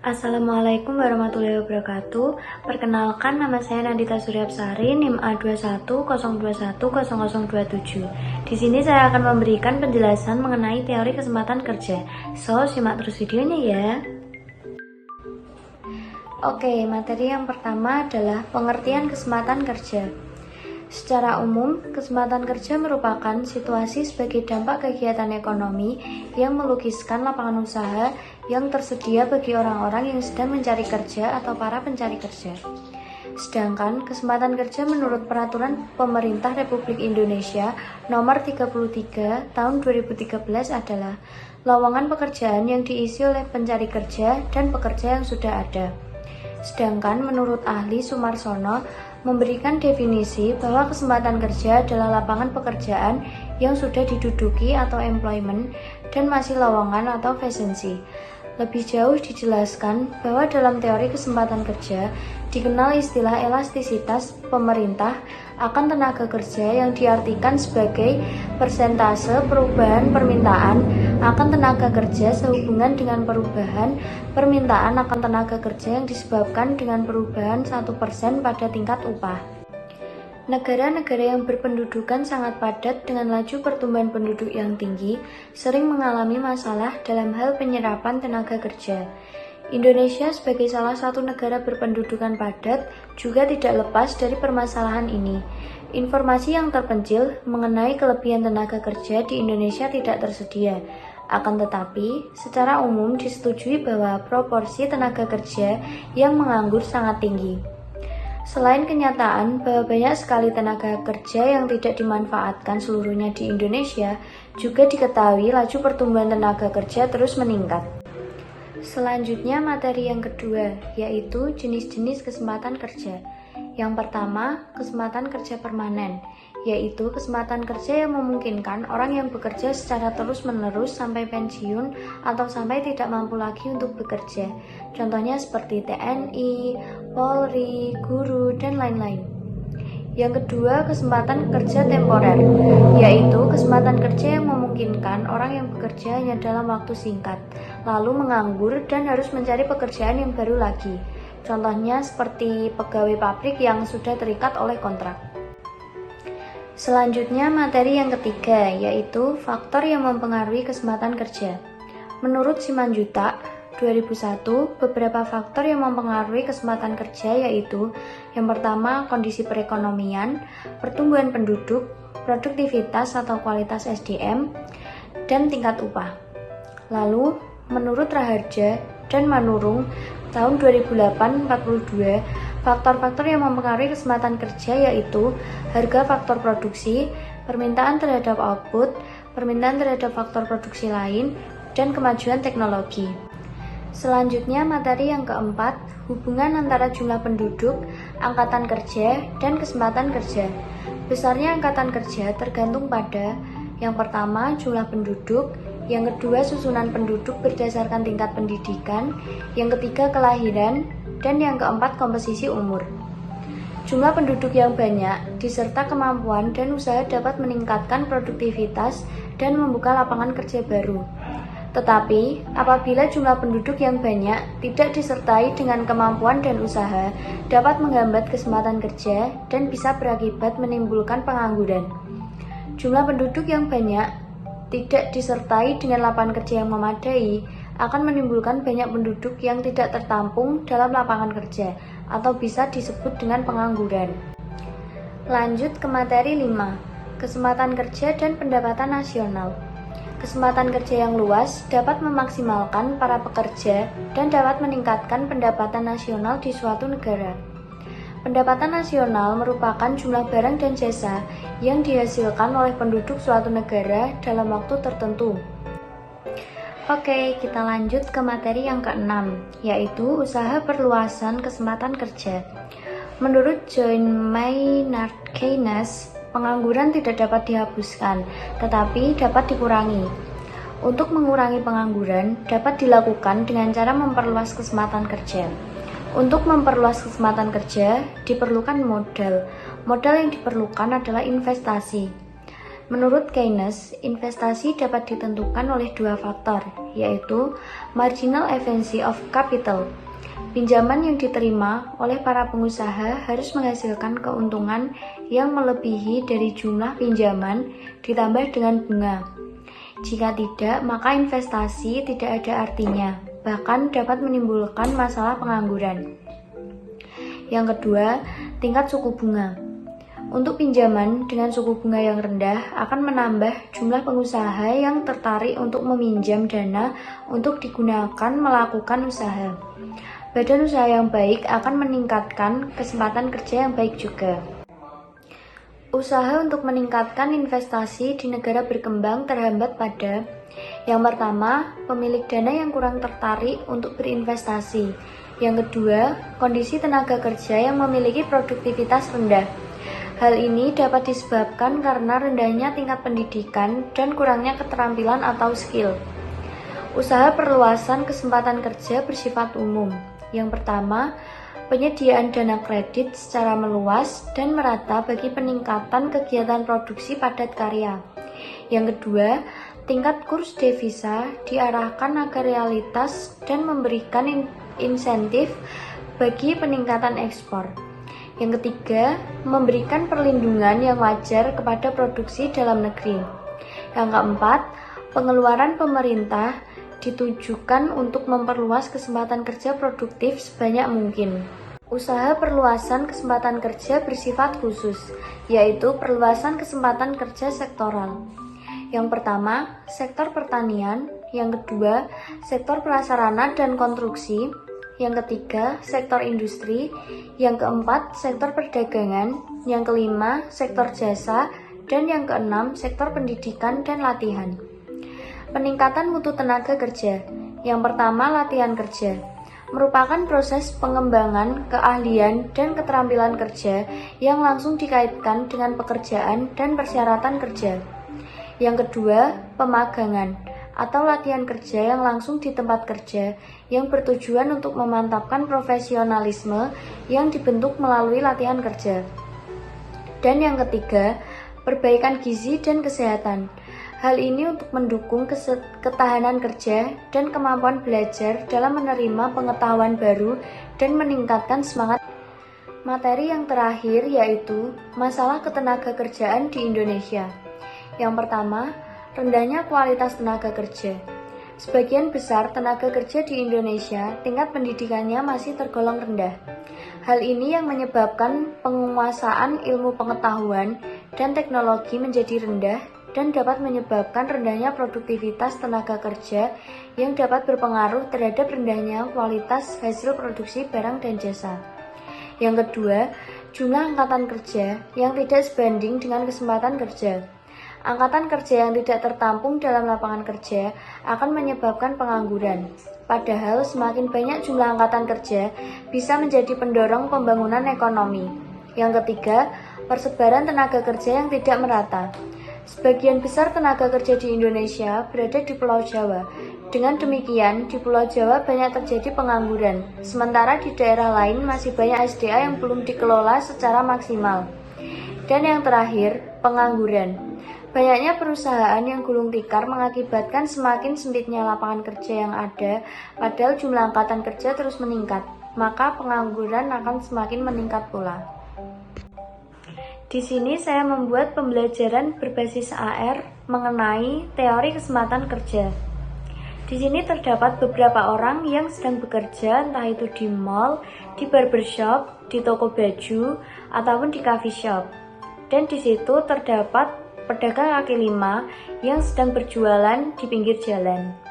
Assalamualaikum warahmatullahi wabarakatuh. Perkenalkan, nama saya Nandita Suryapsari, NIM A2102100027. Di sini saya akan memberikan penjelasan mengenai teori kesempatan kerja. So, simak terus videonya ya. Oke, materi yang pertama adalah pengertian kesempatan kerja. Secara umum, kesempatan kerja merupakan situasi sebagai dampak kegiatan ekonomi yang melukiskan lapangan usaha yang tersedia bagi orang-orang yang sedang mencari kerja atau para pencari kerja. Sedangkan kesempatan kerja menurut Peraturan Pemerintah Republik Indonesia Nomor 33 Tahun 2013 adalah lowongan pekerjaan yang diisi oleh pencari kerja dan pekerja yang sudah ada. Sedangkan menurut ahli Sumarsono memberikan definisi bahwa kesempatan kerja adalah lapangan pekerjaan yang sudah diduduki atau employment dan masih lowongan atau vacancy. Lebih jauh dijelaskan bahwa dalam teori kesempatan kerja dikenal istilah elastisitas pemerintah akan tenaga kerja yang diartikan sebagai persentase perubahan permintaan akan tenaga kerja sehubungan dengan perubahan permintaan akan tenaga kerja yang disebabkan dengan perubahan 1% pada tingkat upah. Negara-negara yang berpendudukan sangat padat dengan laju pertumbuhan penduduk yang tinggi sering mengalami masalah dalam hal penyerapan tenaga kerja. Indonesia sebagai salah satu negara berpendudukan padat juga tidak lepas dari permasalahan ini. Informasi yang terpencil mengenai kelebihan tenaga kerja di Indonesia tidak tersedia. Akan tetapi, secara umum disetujui bahwa proporsi tenaga kerja yang menganggur sangat tinggi. Selain kenyataan bahwa banyak sekali tenaga kerja yang tidak dimanfaatkan seluruhnya di Indonesia, juga diketahui laju pertumbuhan tenaga kerja terus meningkat. Selanjutnya materi yang kedua, yaitu jenis-jenis kesempatan kerja. Yang pertama, kesempatan kerja permanen, yaitu kesempatan kerja yang memungkinkan orang yang bekerja secara terus-menerus sampai pensiun atau sampai tidak mampu lagi untuk bekerja. Contohnya seperti TNI, Polri, guru, dan lain-lain. Yang kedua, kesempatan kerja temporer, yaitu kesempatan kerja yang memungkinkan orang yang bekerja hanya dalam waktu singkat, lalu menganggur dan harus mencari pekerjaan yang baru lagi. Contohnya seperti pegawai pabrik yang sudah terikat oleh kontrak. Selanjutnya, materi yang ketiga, yaitu faktor yang mempengaruhi kesempatan kerja. Menurut Simanjuntak 2001, beberapa faktor yang mempengaruhi kesempatan kerja yaitu yang pertama, kondisi perekonomian, pertumbuhan penduduk, produktivitas atau kualitas SDM, dan tingkat upah. Lalu, menurut Raharja dan Manurung tahun 2008-42, faktor-faktor yang mempengaruhi kesempatan kerja yaitu harga faktor produksi, permintaan terhadap output, permintaan terhadap faktor produksi lain, dan kemajuan teknologi. Selanjutnya materi yang keempat, hubungan antara jumlah penduduk, angkatan kerja, dan kesempatan kerja. Besarnya angkatan kerja tergantung pada yang pertama jumlah penduduk, yang kedua susunan penduduk berdasarkan tingkat pendidikan, yang ketiga kelahiran, dan yang keempat komposisi umur. Jumlah penduduk yang banyak diserta kemampuan dan usaha dapat meningkatkan produktivitas dan membuka lapangan kerja baru. Tetapi, apabila jumlah penduduk yang banyak tidak disertai dengan kemampuan dan usaha, dapat menghambat kesempatan kerja dan bisa berakibat menimbulkan pengangguran. Jumlah penduduk yang banyak tidak disertai dengan lapangan kerja yang memadai akan menimbulkan banyak penduduk yang tidak tertampung dalam lapangan kerja atau bisa disebut dengan pengangguran. Lanjut ke materi 5, kesempatan kerja dan pendapatan nasional. Kesempatan kerja yang luas dapat memaksimalkan para pekerja dan dapat meningkatkan pendapatan nasional di suatu negara. Pendapatan nasional merupakan jumlah barang dan jasa yang dihasilkan oleh penduduk suatu negara dalam waktu tertentu. Oke, kita lanjut ke materi yang keenam, yaitu usaha perluasan kesempatan kerja. Menurut John Maynard Keynes, pengangguran tidak dapat dihapuskan, tetapi dapat dikurangi. Untuk mengurangi pengangguran dapat dilakukan dengan cara memperluas kesempatan kerja. Untuk memperluas kesempatan kerja, diperlukan modal. Modal yang diperlukan adalah investasi. Menurut Keynes, investasi dapat ditentukan oleh dua faktor, yaitu marginal efficiency of capital. Pinjaman yang diterima oleh para pengusaha harus menghasilkan keuntungan yang melebihi dari jumlah pinjaman ditambah dengan bunga. Jika tidak, maka investasi tidak ada artinya, bahkan dapat menimbulkan masalah pengangguran. Yang kedua, tingkat suku bunga. Untuk pinjaman dengan suku bunga yang rendah akan menambah jumlah pengusaha yang tertarik untuk meminjam dana untuk digunakan melakukan usaha. Badan usaha yang baik akan meningkatkan kesempatan kerja yang baik juga. Usaha untuk meningkatkan investasi di negara berkembang terhambat pada yang pertama, pemilik dana yang kurang tertarik untuk berinvestasi. Yang kedua, kondisi tenaga kerja yang memiliki produktivitas rendah. Hal ini dapat disebabkan karena rendahnya tingkat pendidikan dan kurangnya keterampilan atau skill. Usaha perluasan kesempatan kerja bersifat umum. Yang pertama, penyediaan dana kredit secara meluas dan merata bagi peningkatan kegiatan produksi padat karya. Yang kedua, tingkat kurs devisa diarahkan agar realitas dan memberikan insentif bagi peningkatan ekspor. Yang ketiga, memberikan perlindungan yang wajar kepada produksi dalam negeri. Yang keempat, pengeluaran pemerintah ditujukan untuk memperluas kesempatan kerja produktif sebanyak mungkin. Usaha perluasan kesempatan kerja bersifat khusus, yaitu perluasan kesempatan kerja sektoral. Yang pertama, sektor pertanian. Yang kedua, sektor prasarana dan konstruksi. Yang ketiga, sektor industri. Yang keempat, sektor perdagangan. Yang kelima, sektor jasa. Dan yang keenam, sektor pendidikan dan latihan. Peningkatan mutu tenaga kerja. Yang pertama, latihan kerja. Merupakan proses pengembangan keahlian dan keterampilan kerja yang langsung dikaitkan dengan pekerjaan dan persyaratan kerja. Yang kedua, pemagangan atau latihan kerja yang langsung di tempat kerja yang bertujuan untuk memantapkan profesionalisme yang dibentuk melalui latihan kerja. Dan yang ketiga, perbaikan gizi dan kesehatan. Hal ini untuk mendukung ketahanan kerja dan kemampuan belajar dalam menerima pengetahuan baru dan meningkatkan semangat. Materi yang terakhir yaitu masalah ketenagakerjaan di Indonesia. Yang pertama, rendahnya kualitas tenaga kerja. Sebagian besar tenaga kerja di Indonesia tingkat pendidikannya masih tergolong rendah. Hal ini yang menyebabkan penguasaan ilmu pengetahuan dan teknologi menjadi rendah dan dapat menyebabkan rendahnya produktivitas tenaga kerja yang dapat berpengaruh terhadap rendahnya kualitas hasil produksi barang dan jasa. Yang kedua, jumlah angkatan kerja yang tidak sebanding dengan kesempatan kerja. Angkatan kerja yang tidak tertampung dalam lapangan kerja akan menyebabkan pengangguran. Padahal semakin banyak jumlah angkatan kerja bisa menjadi pendorong pembangunan ekonomi. Yang ketiga, persebaran tenaga kerja yang tidak merata. Sebagian besar tenaga kerja di Indonesia berada di Pulau Jawa. Dengan demikian, di Pulau Jawa banyak terjadi pengangguran, sementara di daerah lain masih banyak SDA yang belum dikelola secara maksimal. Dan yang terakhir, pengangguran. Banyaknya perusahaan yang gulung tikar mengakibatkan semakin sempitnya lapangan kerja yang ada, padahal jumlah angkatan kerja terus meningkat, maka pengangguran akan semakin meningkat pula. Di sini saya membuat pembelajaran berbasis AR mengenai teori kesempatan kerja. Di sini terdapat beberapa orang yang sedang bekerja, entah itu di mall, di barbershop, di toko baju, ataupun di coffee shop. Dan di situ terdapat pedagang kaki lima yang sedang berjualan di pinggir jalan.